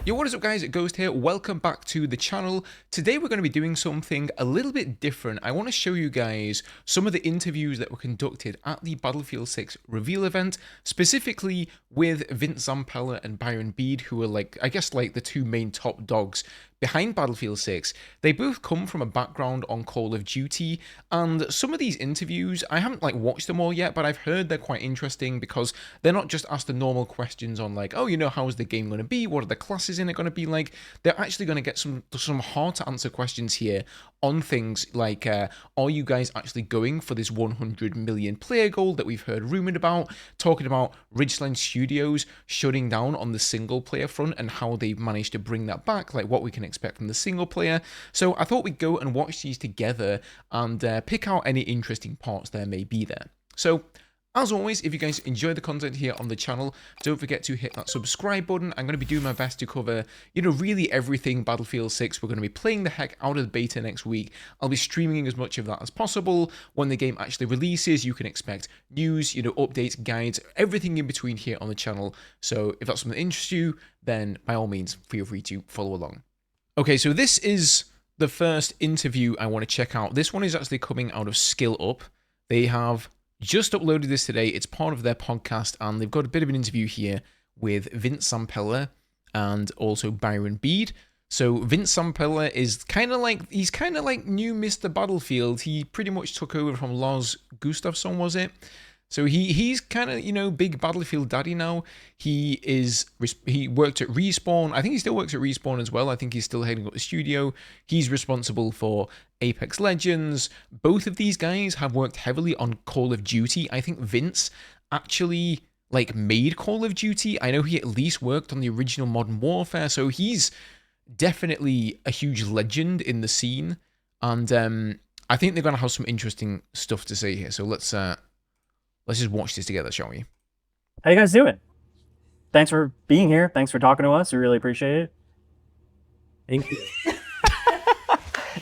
Yo, what is up guys, Ghost here, welcome back to the channel. Today we're going to be doing something a little bit different. I want to show you guys some of the interviews that were conducted at the Battlefield 6 reveal event, specifically with Vince Zampella and Byron Beede, who are I guess the two main top dogs behind Battlefield 6. They both come from a background on Call of Duty, and some of these interviews, I haven't watched them all yet, but I've heard they're quite interesting because they're not just asked the normal questions on oh, how is the game going to be? What are the classes in it going to be like? They're actually going to get some hard to answer questions here on things like, are you guys actually going for this 100 million player goal that we've heard rumored about? Talking about Ridgeline Studios shutting down on the single player front and how they've managed to bring that back, what we can expect from the single player. So I thought we'd go and watch these together and pick out any interesting parts there may be there. So as always, if you guys enjoy the content here on the channel, don't forget to hit that subscribe button. I'm going to be doing my best to cover, really everything Battlefield 6. We're going to be playing the heck out of the beta next week. I'll be streaming as much of that as possible. When the game actually releases, you can expect news, updates, guides, everything in between here on the channel. So if that's something that interests you, then by all means, feel free to follow along. Okay, so this is the first interview I want to check out. This one is actually coming out of Skill Up. They have just uploaded this today. It's part of their podcast, and they've got a bit of an interview here with Vince Zampella and also Byron Beede. So Vince Zampella is he's kind of like new Mr. Battlefield. He pretty much took over from Lars Gustafsson, was it? So he's kind of, big Battlefield daddy now. He worked at Respawn. I think he still works at Respawn as well. I think he's still heading up the studio. He's responsible for Apex Legends. Both of these guys have worked heavily on Call of Duty. I think Vince actually made Call of Duty. I know he at least worked on the original Modern Warfare. So he's definitely a huge legend in the scene. And I think they're going to have some interesting stuff to say here. So let's just watch this together, shall we? How you guys doing? Thanks for being here. Thanks for talking to us. We really appreciate it. Thank you.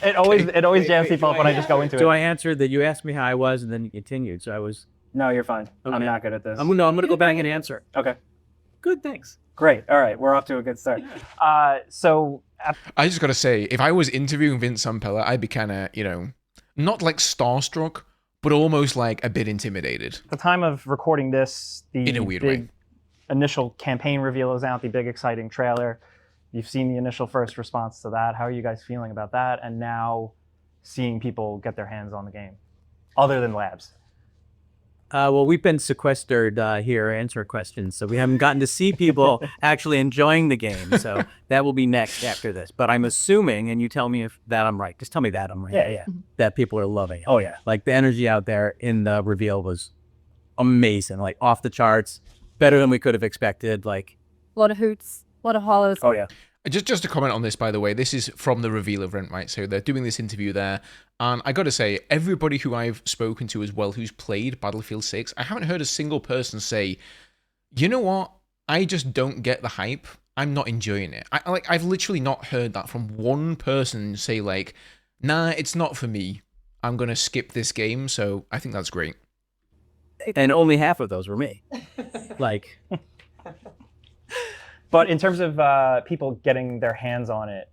It always jams people up when I just go into it. So I answered that you asked me how I was, and then you continued. So I was. No, you're fine. Okay. I'm not good at this. I'm going to go back and answer. Okay. Good, thanks. Great. All right, we're off to a good start. I just got to say, if I was interviewing Vince Zampella, I'd be kind of, not starstruck, but almost a bit intimidated. At the time of recording this, the in a weird way, initial campaign reveal is out, the big exciting trailer. You've seen the initial first response to that. How are you guys feeling about that? And now seeing people get their hands on the game, other than labs. Well, we've been sequestered here answering questions, so we haven't gotten to see people actually enjoying the game. So that will be next after this. But I'm assuming, and you tell me if that I'm right. Just tell me that I'm right. Yeah. That people are loving it. Oh, yeah. The energy out there in the reveal was amazing. Off the charts, better than we could have expected. A lot of hoots, a lot of hollows. Oh, yeah. Just to comment on this, by the way, this is from the reveal event, right? So they're doing this interview there. And I got to say, everybody who I've spoken to as well who's played Battlefield 6, I haven't heard a single person say, you know what? I just don't get the hype. I'm not enjoying it. I've literally not heard that from one person say nah, it's not for me. I'm going to skip this game. So I think that's great. And only half of those were me. But in terms of people getting their hands on it,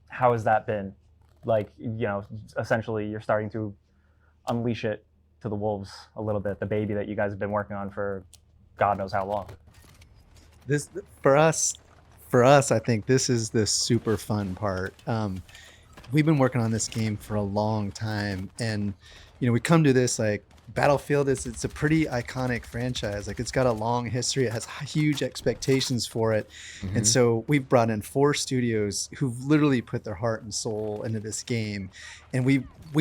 how has that been? Essentially you're starting to unleash it to the wolves a little bit, the baby that you guys have been working on for God knows how long. This for us, I think this is the super fun part. We've been working on this game for a long time, and we come to this Battlefield it's a pretty iconic franchise. It's got a long history. It has huge expectations for it. Mm-hmm. And so we've brought in 4 studios who've literally put their heart and soul into this game. And we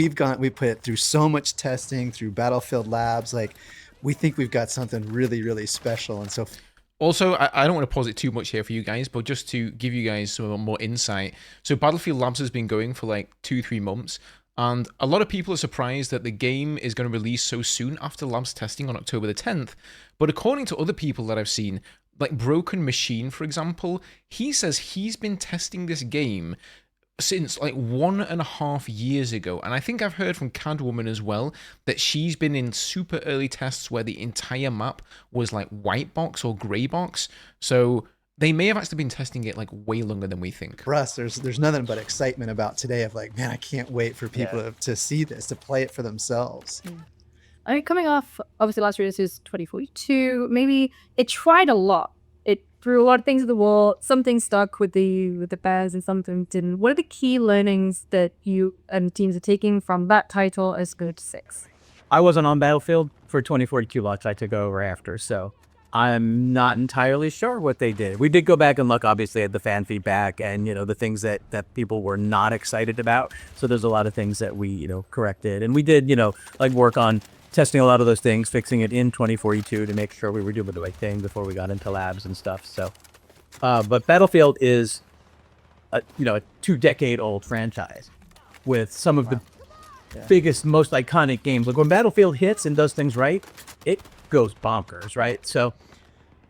put it through so much testing through Battlefield Labs. We think we've got something really, really special. And so also, I don't want to pause it too much here for you guys, but just to give you guys some more insight. So Battlefield Labs has been going for 2-3 months. And a lot of people are surprised that the game is going to release so soon after labs testing on October the 10th. But according to other people that I've seen, Broken Machine, for example, he says he's been testing this game since 1.5 years ago. And I think I've heard from Cadwoman as well that she's been in super early tests where the entire map was white box or gray box. So they may have actually been testing it like way longer than we think. For us, there's nothing but excitement about today of like, man, I can't wait for people to see this, to play it for themselves. I mean, coming off, obviously, last year, this is 2042. Maybe it tried a lot. It threw a lot of things at the wall. Some things stuck with the bears and some things didn't. What are the key learnings that you and teams are taking from that title as good 6? I wasn't on Battlefield for 2042 launch. I took over after, so I'm not entirely sure what they did. We did go back and look, obviously, at the fan feedback and, the things that people were not excited about. So there's a lot of things that we, corrected. And we did, like work on testing a lot of those things, fixing it in 2042 to make sure we were doing the right thing before we got into labs and stuff. So, but Battlefield is, a 2-decade-old franchise with some of the biggest, most iconic games. Like when Battlefield hits and does things right, it goes bonkers, right? So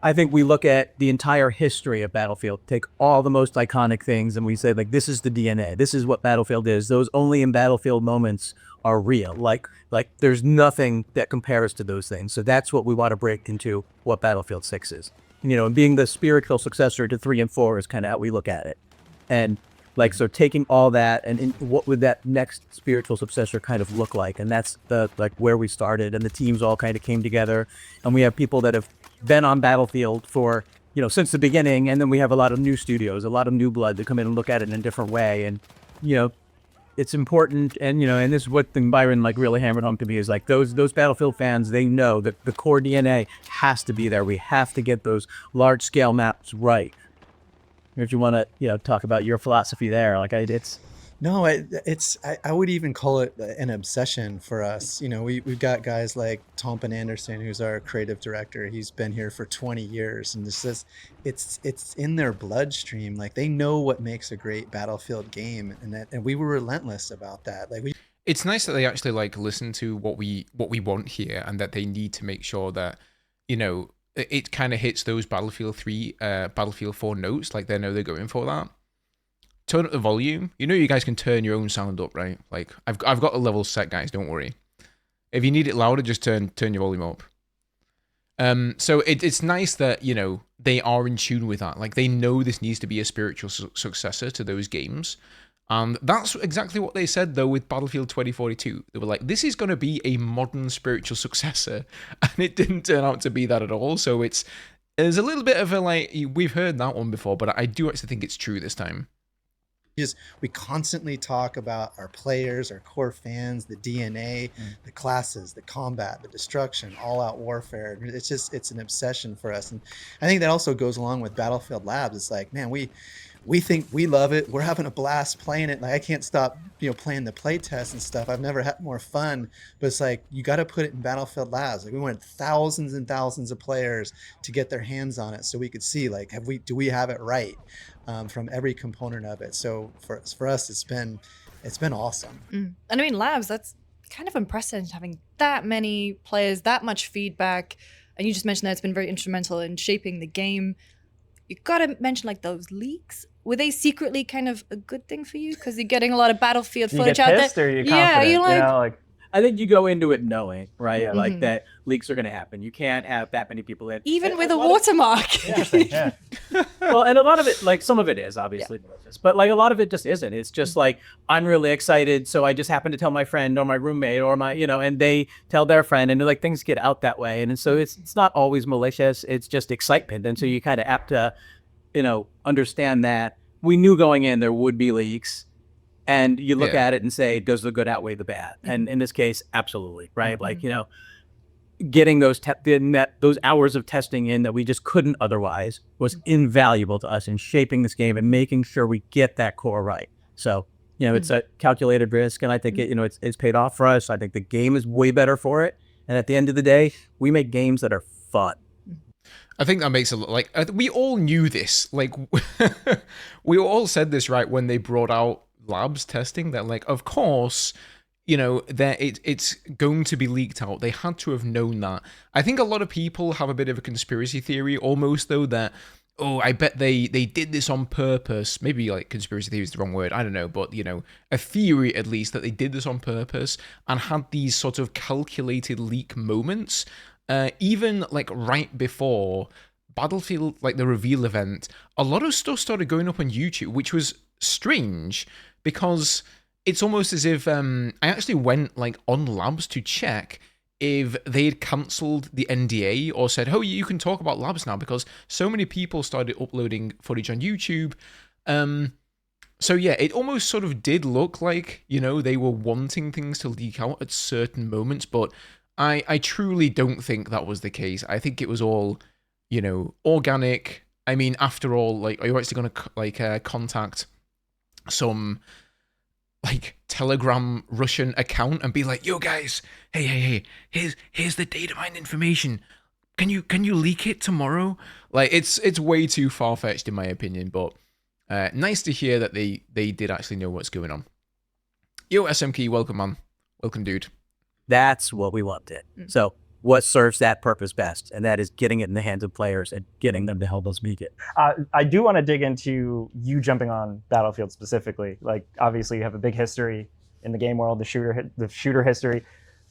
I think we look at the entire history of Battlefield, take all the most iconic things, and we say, like, this is the DNA. This is what Battlefield is. Those only in Battlefield moments are real. Like there's nothing that compares to those things. So that's what we want to break into what Battlefield 6 is. And being the spiritual successor to 3 and 4 is kind of how we look at it. And so taking all that and what would that next spiritual successor kind of look like? And that's where we started, and the teams all kind of came together, and we have people that have been on Battlefield for, since the beginning. And then we have a lot of new studios, a lot of new blood that come in and look at it in a different way. And, it's important. And, and this is what Byron really hammered home to me is like those Battlefield fans, they know that the core DNA has to be there. We have to get those large scale maps right. If you want to, talk about your philosophy there, I would even call it an obsession for us. We've got guys like Tompen Anderson, who's our creative director. He's been here for 20 years, and it's in their bloodstream. Like they know what makes a great Battlefield game, and we were relentless about that. It's nice that they actually listen to what we want here, and that they need to make sure that it kind of hits those Battlefield 3, Battlefield 4 notes. Like they know they're going for that. Turn up the volume. You guys can turn your own sound up, right? Like I've got the levels set, guys. Don't worry. If you need it louder, just turn your volume up. So it's nice that they are in tune with that. Like they know this needs to be a spiritual successor to those games, and that's exactly what they said though with Battlefield 2042. They were like, this is going to be a modern spiritual successor, and it didn't turn out to be that at all. So there's a little bit of a we've heard that one before, but I do actually think it's true this time. We constantly talk about our players, our core fans, the DNA, the classes, the combat, the destruction, all-out warfare. It's an obsession for us. And I think that also goes along with Battlefield Labs. It's like, man, we think we love it. We're having a blast playing it. Like I can't stop, playing the play tests and stuff. I've never had more fun, but it's like, you got to put it in Battlefield Labs. Like we wanted thousands and thousands of players to get their hands on it so we could see, like, do we have it right from every component of it. So for us, it's been awesome. And I mean, Labs, that's kind of unprecedented, having that many players, that much feedback. And you just mentioned that it's been very instrumental in shaping the game. You gotta mention those leaks. Were they secretly kind of a good thing for you? Because you're getting a lot of Battlefield footage out there. Or you're confident, you're I think you go into it knowing, right? Like that leaks are going to happen. You can't have that many people in. Even with a watermark. Yeah. Well, and a lot of it, some of it is obviously malicious, but a lot of it just isn't. It's just I'm really excited, so I just happen to tell my friend or my roommate or my, and they tell their friend, and things get out that way. And so it's not always malicious. It's just excitement. And so you kind of have to, understand that we knew going in there would be leaks. And you look at it and say, does the good outweigh the bad? And in this case, absolutely, right? Getting those those hours of testing in that we just couldn't otherwise was invaluable to us in shaping this game and making sure we get that core right. So, it's a calculated risk, and I think it's paid off for us. I think the game is way better for it. And at the end of the day, we make games that are fun. I think that makes a lot, we all knew this. We all said this, right, when they brought out Labs testing, that of course that it's going to be leaked out. They had to have known that. I think a lot of people have a bit of a conspiracy theory almost though, that I bet they did this on purpose. Maybe conspiracy theory is the wrong word, I don't know, but a theory at least that they did this on purpose and had these sort of calculated leak moments even right before Battlefield, like the reveal event, a lot of stuff started going up on YouTube, which was strange because it's almost as if I actually went like on Labs to check if they had cancelled the NDA or said, oh, you can talk about Labs now, because so many people started uploading footage on YouTube. So yeah, it almost sort of did look like, you know, they were wanting things to leak out at certain moments, but I truly don't think that was the case. I think it was all, you know, organic. I mean, after all, like, are you actually going to like contact some like Telegram Russian account and be like, yo guys, hey, here's the data mine information. Can you leak it tomorrow? Like, it's way too far fetched in my opinion, but nice to hear that they did actually know what's going on. Yo, SMK, welcome, man. Welcome, dude. That's what we wanted. So what serves that purpose best? And that is getting it in the hands of players and getting them to help us make it. I do want to dig into you jumping on Battlefield specifically. Like, obviously, you have a big history in the game world, the shooter history.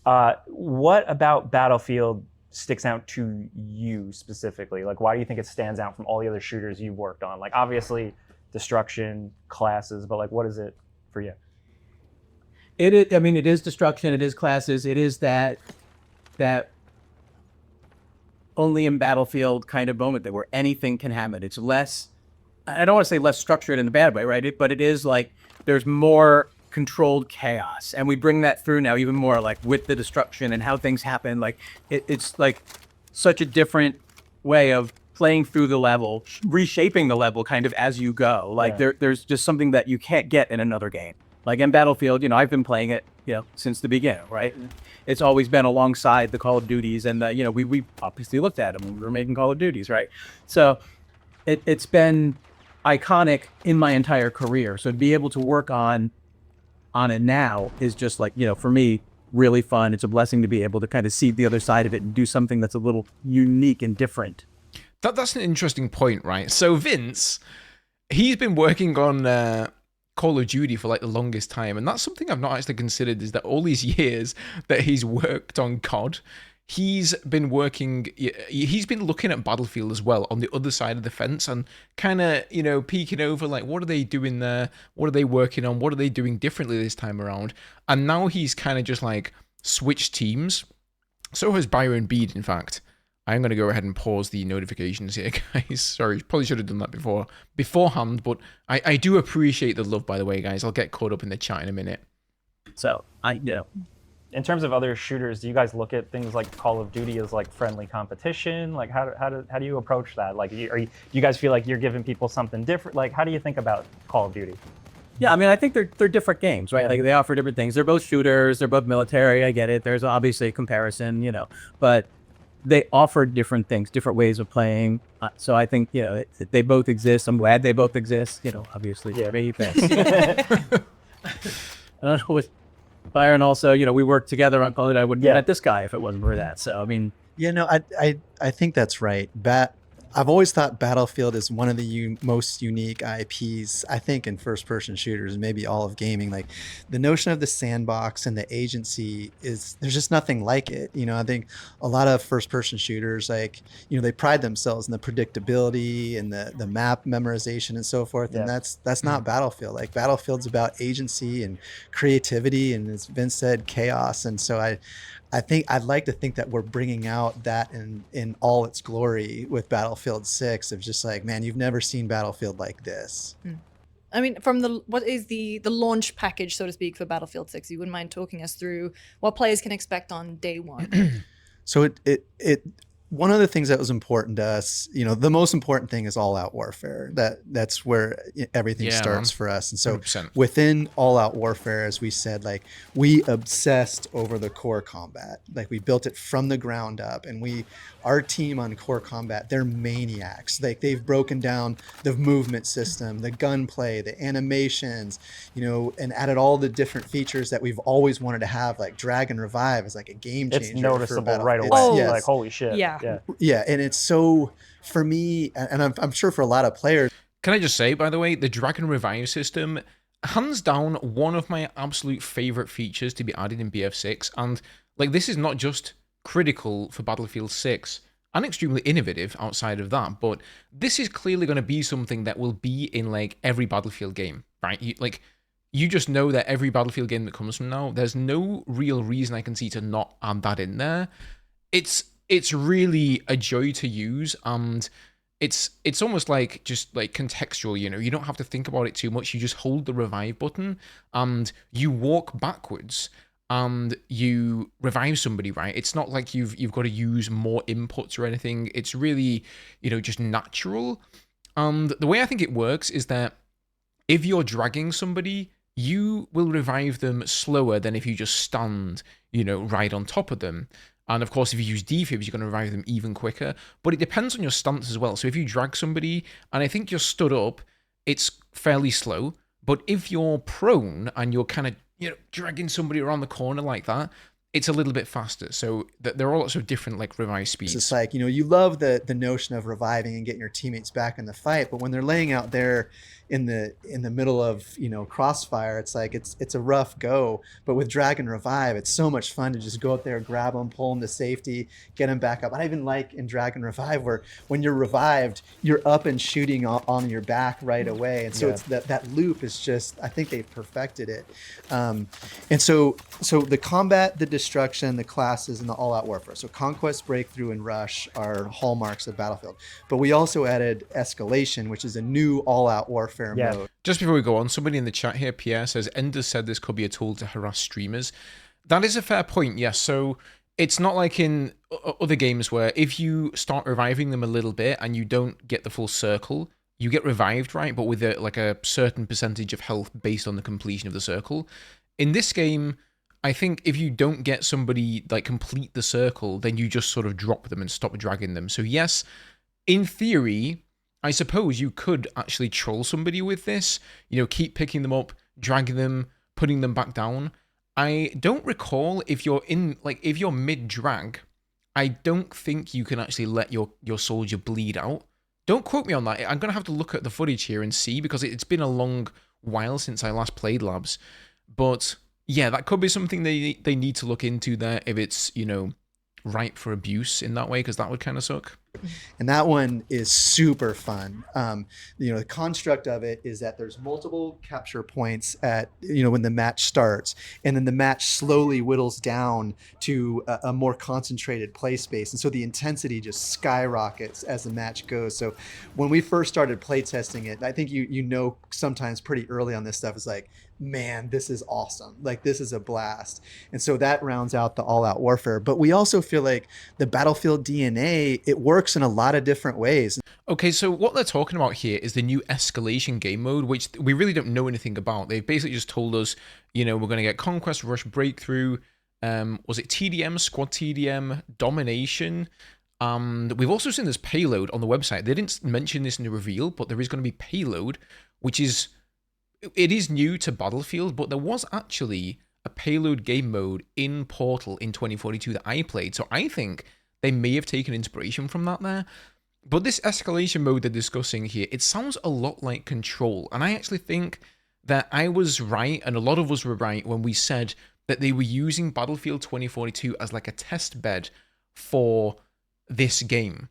What about Battlefield sticks out to you specifically? Like, why do you think it stands out from all the other shooters you've worked on? Like, obviously, destruction, classes, but like, what is it for you? It is destruction. It is classes. It is that only in Battlefield kind of moment that where anything can happen. It's less, I don't want to say less structured in a bad way, right? But it is like there's more controlled chaos, and we bring that through now even more, like with the destruction and how things happen. Like it's like such a different way of playing through the level, reshaping the level kind of as you go. Like there's just something that you can't get in another game. Like in Battlefield, you know, I've been playing it, you know, since the beginning, right? It's always been alongside the Call of Duties, and you know, we obviously looked at them when we were making Call of Duties, right? So it's been iconic in my entire career. So to be able to work on it now is just like, you know, for me, really fun. It's a blessing to be able to kind of see the other side of it and do something that's a little unique and different. That's an interesting point, right? So Vince, he's been working on Call of Duty for like the longest time, and that's something I've not actually considered, is that all these years that he's worked on COD, he's been looking at Battlefield as well on the other side of the fence and kind of, you know, peeking over like, what are they doing there? What are they working on? What are they doing differently this time around? And now he's kind of just like switched teams. So has Byron Bede, in fact. I'm going to go ahead and pause the notifications here, guys. Sorry, probably should have done that beforehand, but I do appreciate the love, by the way, guys. I'll get caught up in the chat in a minute. So you know, in terms of other shooters, do you guys look at things like Call of Duty as like friendly competition? Like, how do you approach that? Like, do you guys feel like you're giving people something different? Like, how do you think about Call of Duty? Yeah, I mean, I think they're different games, right? Like, they offer different things. They're both shooters. They're both military. I get it. There's obviously a comparison, you know, but they offer different things, different ways of playing. So I think, you know, they both exist. I'm glad they both exist. You know, obviously, maybe best. I don't know with Byron also. You know, we worked together on Call of Duty. I wouldn't have met this guy if it wasn't for that. So I mean, Yeah, no, I think that's right. I've always thought Battlefield is one of the most unique IPs, I think, in first-person shooters, maybe all of gaming. Like, the notion of the sandbox and the agency there's just nothing like it. You know, I think a lot of first-person shooters, like, you know, they pride themselves in the predictability and the map memorization and so forth. And that's not Battlefield. Like, Battlefield's about agency and creativity, and as Vince said, chaos. And so I think I'd like to think that we're bringing out that in all its glory with Battlefield 6, of just like, man, you've never seen Battlefield like this. I mean, what is the launch package, so to speak, for Battlefield 6? You wouldn't mind talking us through what players can expect on day one? So one of the things that was important to us, you know, the most important thing is all-out warfare. That's where everything starts for us. And so 100%. within all-out warfare, as we said, like, we obsessed over the core combat. Like, we built it from the ground up, and our team on core combat, they're maniacs. Like, they've broken down the movement system, the gunplay, the animations, you know, and added all the different features that we've always wanted to have, like drag and revive is like a game changer. It's noticeable right away. Like, holy shit. Yeah, and it's so, for me, and I'm sure for a lot of players. Can I just say, by the way, the drag and revive system, hands down, one of my absolute favorite features to be added in BF6. And like, this is not just critical for Battlefield 6. and extremely innovative outside of that. But this is clearly going to be something that will be in like every Battlefield game, right? You just know that every Battlefield game that comes from now, there's no real reason I can see to not add that in there. It's really a joy to use, and it's almost like just like contextual, you know. You don't have to think about it too much. You just hold the revive button and you walk backwards and you revive somebody, right? It's not like you've got to use more inputs or anything. It's really, you know, just natural. And the way I think it works is that if you're dragging somebody, you will revive them slower than if you just stand, you know, right on top of them. And of course, if you use defibs, you're going to revive them even quicker. But it depends on your stance as well. So if you drag somebody, and I think you're stood up, it's fairly slow. But if you're prone and you're kind of, you know, dragging somebody around the corner like that, it's a little bit faster. So there are lots of different like revive speeds. It's like, you know, you love the notion of reviving and getting your teammates back in the fight, but when they're laying out there in the middle of, you know, crossfire, it's like it's a rough go. But with drag and revive, it's so much fun to just go up there, grab them, pull them to safety, get them back up. I even like in drag and revive where when you're revived, you're up and shooting on your back right away, and so it's that loop is just, I think they've perfected it. And so the combat, the destruction, the classes, and the all-out warfare. So Conquest, Breakthrough, and Rush are hallmarks of Battlefield. But we also added Escalation, which is a new all-out warfare mode. Just before we go on, somebody in the chat here, Pierre, says, Ender said this could be a tool to harass streamers. That is a fair point, yes. So it's not like in other games where if you start reviving them a little bit and you don't get the full circle, you get revived, right? But with like a certain percentage of health based on the completion of the circle. In this game, I think if you don't get somebody like complete the circle, then you just sort of drop them and stop dragging them. So yes, in theory, I suppose you could actually troll somebody with this, you know, keep picking them up, dragging them, putting them back down. I don't recall if you're if you're mid-drag, I don't think you can actually let your soldier bleed out. Don't quote me on that. I'm going to have to look at the footage here and see, because it's been a long while since I last played Labs. But yeah, that could be something they need to look into there if it's, you know, ripe for abuse in that way, because that would kind of suck. And that one is super fun. You know, the construct of it is that there's multiple capture points at, you know, when the match starts, and then the match slowly whittles down to a more concentrated play space. And so the intensity just skyrockets as the match goes. So when we first started play testing it, I think you know, sometimes pretty early on this stuff is like, man, this is awesome. Like, this is a blast. And so that rounds out the all-out warfare. But we also feel like the Battlefield DNA, it works in a lot of different ways. Okay, so what they're talking about here is the new escalation game mode, which we really don't know anything about. They've basically just told us, you know, we're going to get Conquest, Rush, Breakthrough, was it TDM, Squad TDM, Domination? We've also seen this Payload on the website. They didn't mention this in the reveal, but there is going to be Payload, which is... It is new to Battlefield, but there was actually a Payload game mode in Portal in 2042 that I played, so I think they may have taken inspiration from that there. But this escalation mode they're discussing here, it sounds a lot like Control, and I actually think that I was right, and a lot of us were right, when we said that they were using Battlefield 2042 as like a test bed for this game.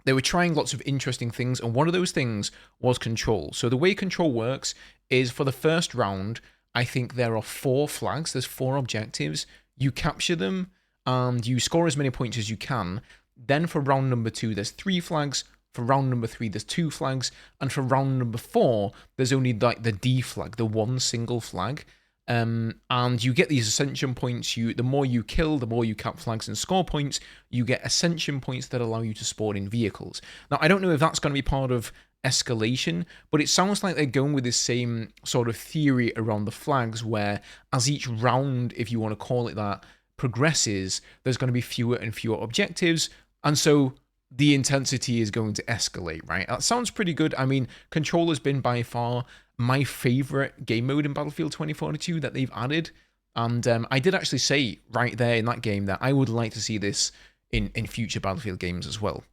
They were trying lots of interesting things, and one of those things was Control. So the way Control works is, for the first round, I think there are 4 flags. There's 4 objectives. You capture them, and you score as many points as you can. Then for round number 2, there's 3 flags. For round number 3, there's 2 flags. And for round number 4, there's only like the D flag, the one single flag. And you get these ascension points. The more you kill, the more you cap flags and score points. You get ascension points that allow you to spawn in vehicles. Now, I don't know if that's going to be part of escalation, but it sounds like they're going with the same sort of theory around the flags, where as each round, if you want to call it that, progresses, there's going to be fewer and fewer objectives, and so the intensity is going to escalate, right? That sounds pretty good. I mean, Control has been by far my favorite game mode in Battlefield 2042 that they've added, and I did actually say right there in that game that I would like to see this in future Battlefield games as well.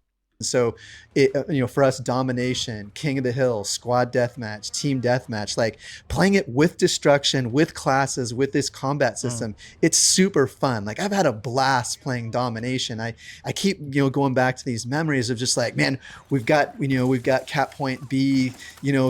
So it, for us, domination, king of the hill, squad deathmatch, team deathmatch, like playing it with destruction, with classes, with this combat system, it's super fun. Like I've had a blast playing domination. I keep, going back to these memories of just like, man, we've got cap point B,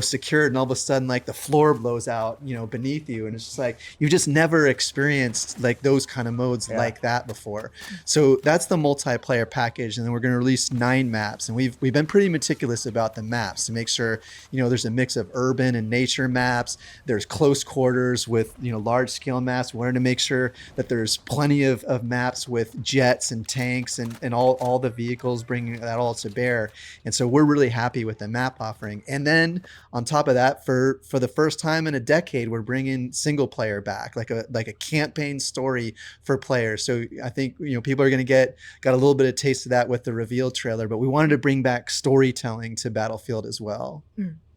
secured, and all of a sudden like the floor blows out, beneath you. And it's just like, you've just never experienced like those kind of modes like that before. So that's the multiplayer package. And then we're going to release 9 maps, and we've been pretty meticulous about the maps to make sure there's a mix of urban and nature maps. There's close quarters with large scale maps. We wanted to make sure that there's plenty of maps with jets and tanks and all the vehicles, bringing that all to bear. And so we're really happy with the map offering. And then on top of that, for the first time in a decade, we're bringing single player back, like a campaign story for players. So I think people are going to got a little bit of taste of that with the reveal trailer, but we wanted to bring back storytelling to Battlefield as well.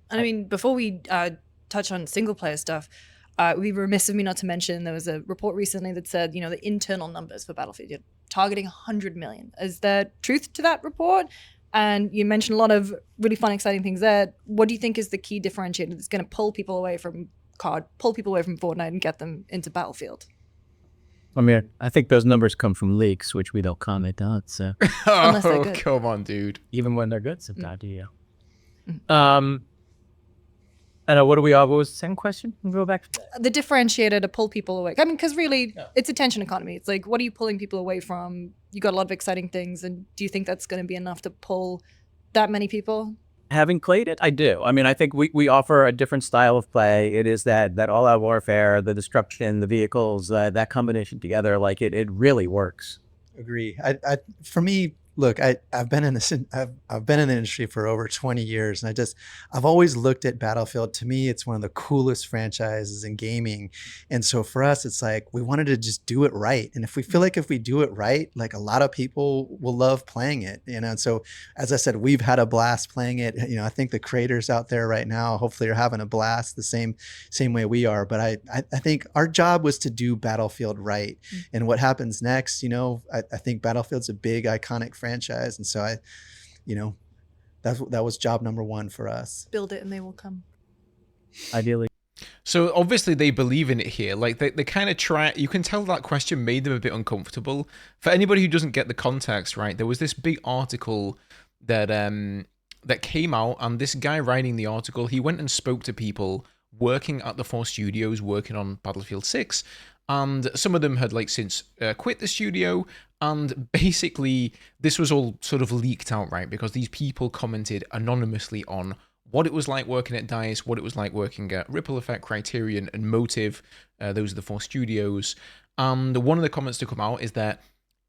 I mean, before we touch on single player stuff, we'd be remiss of me not to mention there was a report recently that said, the internal numbers for Battlefield, you're targeting 100 million. Is there truth to that report? And you mentioned a lot of really fun, exciting things there. What do you think is the key differentiator that's going to pull people away from COD, pull people away from Fortnite and get them into Battlefield? I mean, I think those numbers come from leaks, which we don't comment on. So Unless they're Oh, good. come on, dude. even when they're good, sometimes, yeah. I know. What was the second question? We'll go back to that. The differentiator to pull people away. I mean, because really, it's attention economy. It's like, what are you pulling people away from? You got a lot of exciting things, and do you think that's going to be enough to pull that many people? Having played it, I do. I mean, I think we offer a different style of play. It is that all-out warfare, the destruction, the vehicles, that combination together, like it really works. Agree. For me, look, I've been in this. I've been in the industry for over 20 years, and I've always looked at Battlefield. To me, it's one of the coolest franchises in gaming, and so for us, it's like we wanted to just do it right. And if we feel like if we do it right, like a lot of people will love playing it, And so, as I said, we've had a blast playing it. I think the creators out there right now, hopefully, are having a blast the same way we are. But I think our job was to do Battlefield right, and what happens next, I think Battlefield's a big iconic franchise, and so that was job number 1 for us. Build it and they will come. Ideally. So obviously they believe in it here. Like they kind of try. You can tell that question made them a bit uncomfortable. For anybody who doesn't get the context, right? There was this big article that that came out, and this guy writing the article, he went and spoke to people working at the 4 studios working on Battlefield 6. And some of them had since quit the studio, and basically this was all sort of leaked out, right? Because these people commented anonymously on what it was like working at DICE, what it was like working at Ripple Effect, Criterion, and Motive. Those are the 4 studios. And one of the comments to come out is that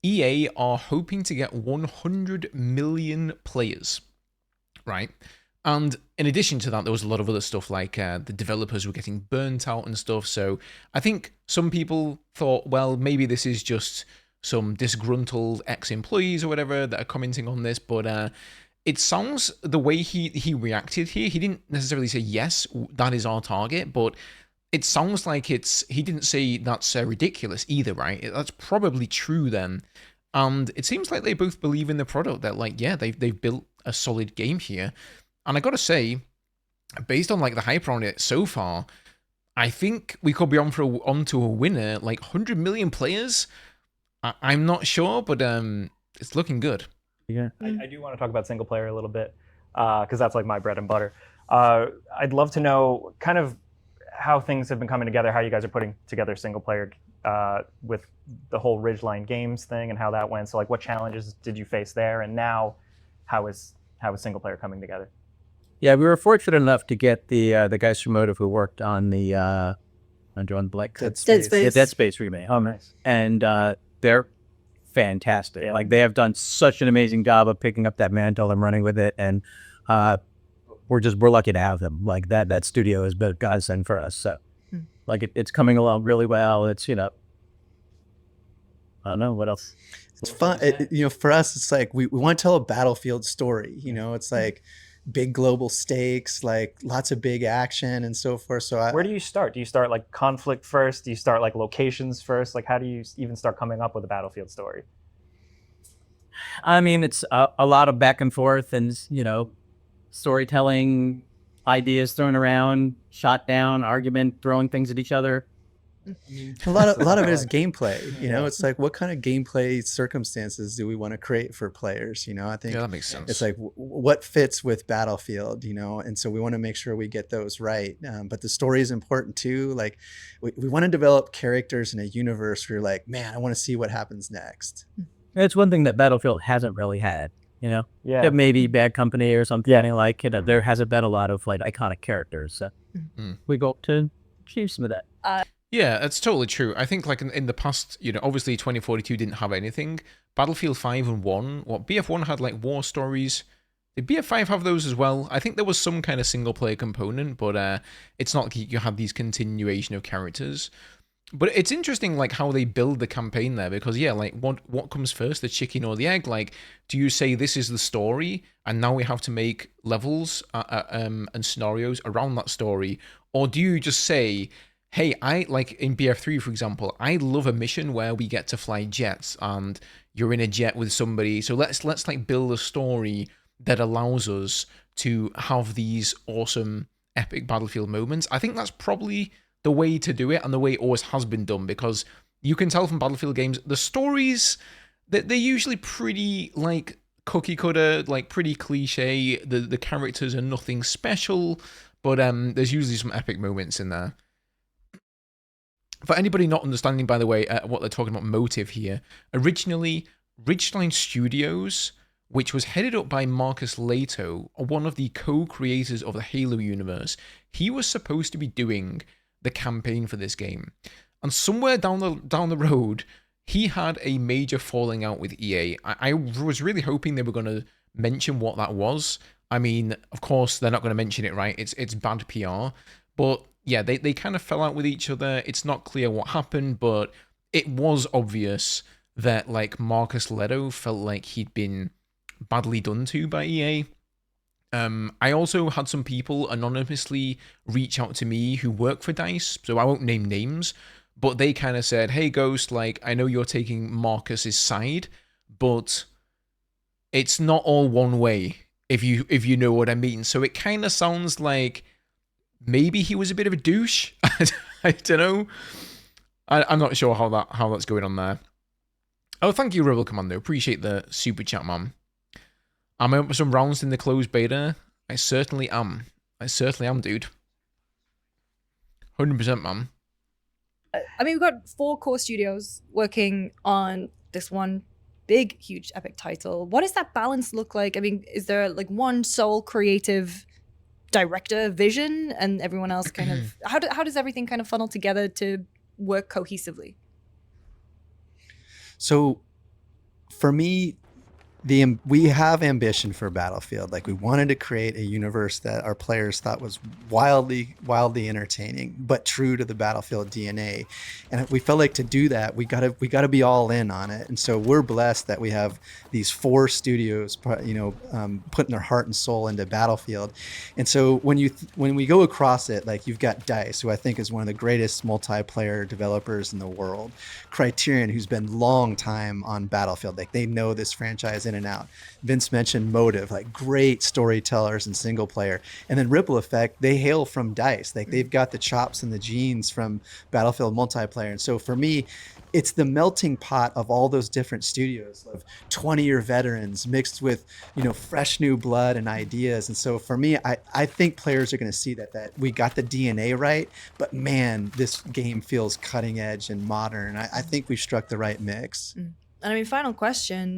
EA are hoping to get 100 million players, right? And in addition to that, there was a lot of other stuff like the developers were getting burnt out and stuff. So I think some people thought, well, maybe this is just some disgruntled ex-employees or whatever that are commenting on this. But it sounds the way he reacted here, he didn't necessarily say, yes, that is our target, but it sounds like he didn't say that's ridiculous either, right? That's probably true then. And it seems like they both believe in the product, that yeah, they've built a solid game here. And I gotta say, based on the hype around it so far, I think we could be onto a winner. 100 million players. I'm not sure, but it's looking good. Yeah. I do want to talk about single player a little bit because that's my bread and butter. I'd love to know kind of how things have been coming together, how you guys are putting together single player with the whole Ridgeline Games thing and how that went. So what challenges did you face there, and now how is single player coming together? Yeah, we were fortunate enough to get the guys from Motive who worked on the on Black Dead Space. Yeah, Dead Space remake. Oh, nice. And they're fantastic. Yeah. They have done such an amazing job of picking up that mantle and running with it, and we're lucky to have them. That studio has been a godsend for us. So it's coming along really well. It's I don't know what else. It's fun. For us, it's we want to tell a Battlefield story. It's big global stakes, lots of big action and so forth. So Where do you start? Do you start conflict first? Do you start locations first? How do you even start coming up with a Battlefield story? I mean, it's a lot of back and forth and, storytelling, ideas thrown around, shot down, argument, throwing things at each other. A lot of it is gameplay. It's like, what kind of gameplay circumstances do we want to create for players? I think Yeah, that makes sense. it's like what fits with Battlefield, and so we want to make sure we get those right. But the story is important too. Like we want to develop characters in a universe where you're like, man, I want to see what happens next. It's one thing that Battlefield hasn't really had, Yeah. maybe Bad Company or something like, there hasn't been a lot of like iconic characters. So we go to achieve some of that. Yeah, that's totally true. I think like in the past, obviously 2042 didn't have anything. Battlefield 5 and 1, BF1 had like war stories. Did BF5 have those as well? I think there was some kind of single player component, but it's not like you have these continuation of characters. But it's interesting like how they build the campaign there, because yeah, like what comes first, the chicken or the egg? Like, do you say this is the story and now we have to make levels and scenarios around that story, or do you just say, hey, I like in BF3, for example, I love a mission where we get to fly jets and you're in a jet with somebody. So let's like build a story that allows us to have these awesome epic Battlefield moments. I think that's probably the way to do it and the way it always has been done, because you can tell from Battlefield games, the stories, that they're usually pretty like cookie cutter, like pretty cliche. The characters are nothing special, but there's usually some epic moments in there. For anybody not understanding, by the way, what they're talking about motive here, originally, Ridgeline Studios, which was headed up by Marcus Leto, one of the co-creators of the Halo universe, he was supposed to be doing the campaign for this game. And somewhere down the road, he had a major falling out with EA. I was really hoping they were going to mention what that was. I mean, of course, they're not going to mention it, right? It's bad PR. But yeah, they kind of fell out with each other. It's not clear what happened, but it was obvious that like Marcus Leto felt like he'd been badly done to by EA. I also had some people anonymously reach out to me who work for DICE, so I won't name names, but they kind of said, hey Ghost, like, I know you're taking Marcus's side, but it's not all one way, if you know what I mean. So it kind of sounds like maybe he was a bit of a douche. I don't know. I'm not sure how that's going on there. Oh, thank you, Rebel Commando. Appreciate the super chat, man. Am I up for some rounds in the closed beta? I certainly am. Dude. 100%, man. I mean, we've got 4 core studios working on this one big, huge, epic title. What does that balance look like? I mean, is there like one sole creative director vision and everyone else kind of... How does everything kind of funnel together to work cohesively? So for me, we have ambition for Battlefield. Like, we wanted to create a universe that our players thought was wildly entertaining, but true to the Battlefield DNA. And we felt like to do that, we gotta be all in on it. And so we're blessed that we have these 4 studios, putting their heart and soul into Battlefield. And so when we go across it, like, you've got DICE, who I think is one of the greatest multiplayer developers in the world. Criterion, who's been long time on Battlefield, like, they know this franchise in and out. Vince mentioned Motive, like, great storytellers and single player. And then Ripple Effect, they hail from DICE. Like, they've got the chops and the genes from Battlefield multiplayer. And so for me, it's the melting pot of all those different studios of 20-year veterans mixed with, fresh new blood and ideas. And so for me, I think players are going to see that we got the DNA right, but man, this game feels cutting edge and modern. I think we struck the right mix. And I mean, final question,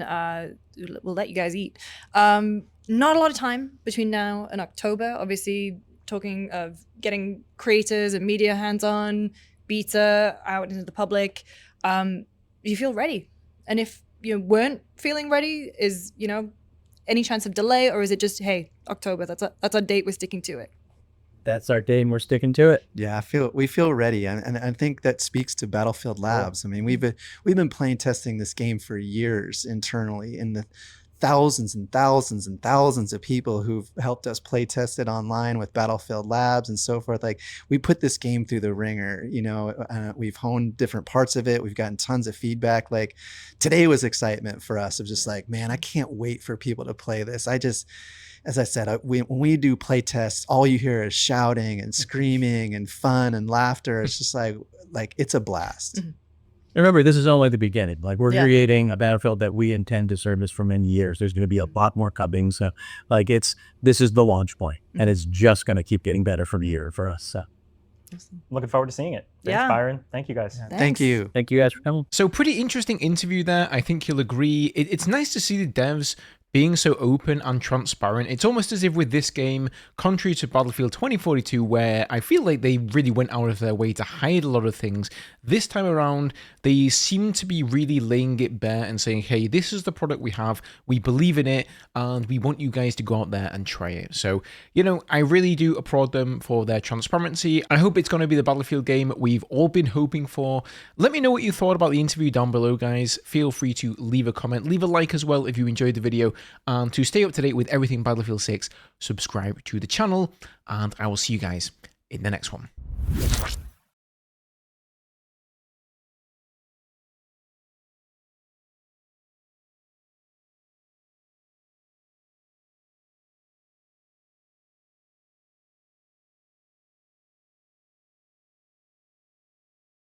we'll let you guys eat. Not a lot of time between now and October. Obviously, talking of getting creators and media hands-on, beta out into the public. Do you feel ready? And if you weren't feeling ready, is, any chance of delay, or is it just, hey, October, that's our date, we're sticking to it? That's our day and we're sticking to it. Yeah, we feel ready, and I think that speaks to Battlefield Labs. I mean, we've been playing testing this game for years internally in the thousands and thousands and thousands of people who've helped us play test it online with Battlefield Labs and so forth. Like, we put this game through the ringer, you know, we've honed different parts of it. We've gotten tons of feedback. Like, today was excitement for us of just like, man, I can't wait for people to play this. As I said, when we do play tests, all you hear is shouting and screaming and fun and laughter. It's just like it's a blast. Mhm. Remember, this is only the beginning. Like, we're Yeah. creating a Battlefield that we intend to service for many years. There's going to be a lot more coming. So, like, this is the launch point, and it's just going to keep getting better from year for us. So, Looking forward to seeing it. Thanks, Yeah. Byron. Thank you guys. Thank Thanks. you. thank you guys for coming. So pretty interesting interview there. I think you'll agree. It's nice to see the devs being so open and transparent. It's almost as if with this game, contrary to Battlefield 2042, where I feel like they really went out of their way to hide a lot of things, this time around, they seem to be really laying it bare and saying, hey, this is the product we have, we believe in it, and we want you guys to go out there and try it. So, you know, I really do applaud them for their transparency. I hope it's going to be the Battlefield game we've all been hoping for. Let me know what you thought about the interview down below, guys. Feel free to leave a comment, leave a like as well if you enjoyed the video. And to stay up to date with everything Battlefield 6, subscribe to the channel, and I will see you guys in the next one.